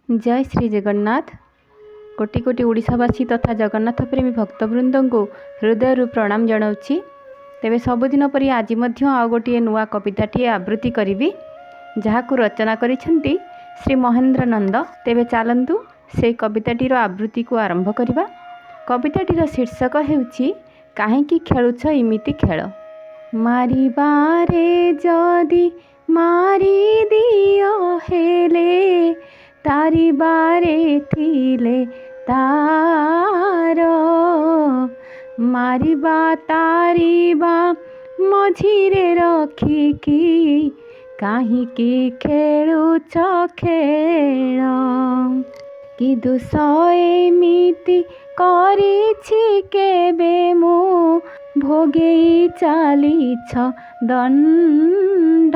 जय श्री जगन्नाथ। कोटि कोटि ओडिशावासी तथा जगन्नाथ प्रेमी भक्तवृंद को हृदय प्रणाम जनाऊँगी। तेबे सबुदिन परी आज आउ गोटे नुआ कविताटी आवृत्ति करी जहाँ रचना करिसेंती श्री महेंद्र नंद। तेबे चलतु से कविताटीर आवृत्ति को आरंभ करवा। कविताटीर शीर्षक हेउछि काहेकि खेलुछ इमिति खेल। मारिबारे जदि मारी दियो हेले तारिबारे थिले तार मारिबा तारिबा मझिरे रखिकी काहीकि खेलुछ खेल। कि दुष एमिति करिछि केबे मु भोगेई चालिछ दंड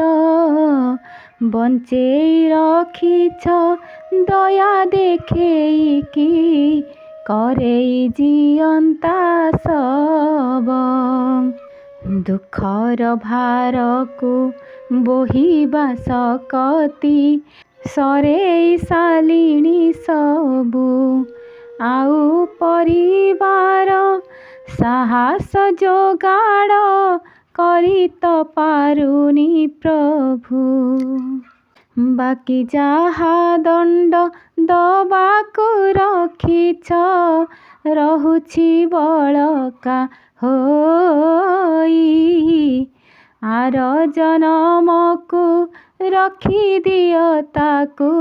बंचेई रखिछ दया देखेईकि करेई जियंता सब। दुखर भार को बोहिबा सकती सरेई सालिणी सबु आउ परिवार साहस जोगाड़ करी तो पारुनी प्रभु। बाकी जहा दंड दबाकु रखिछ रहुछि बलका होई आर जनमकु रखी दियो ताकु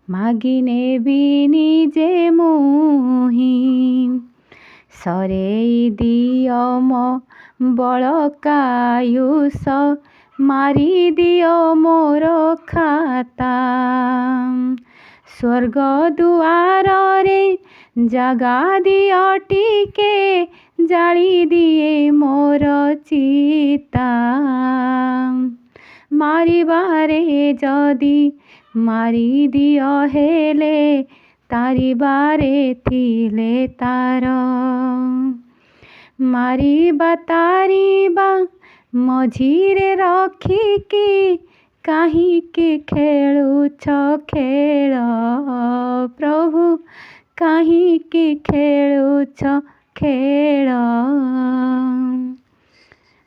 मागिने भी निजे मुही। सरेई दियो मो बलकायुष मारी दियो मोर खाता। स्वर्ग दुआर रे जगा दियो टिके जाली दिए मोर चिता। मारिबारे जदि मारी दियो हेले तारिबारे थिले तार मारिबा तारिबा मझिरे रखिकी काहीकि खेलुछ खेल। प्रभु काहीकि खेलुछ खेल।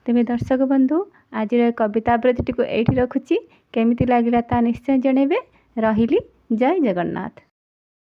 तेबे दर्शक बंधु आज कविता आवृत्ति को एठी रखुची। केमिति लागिला ता निश्चय जणेबे। रहिली। जय जगन्नाथ।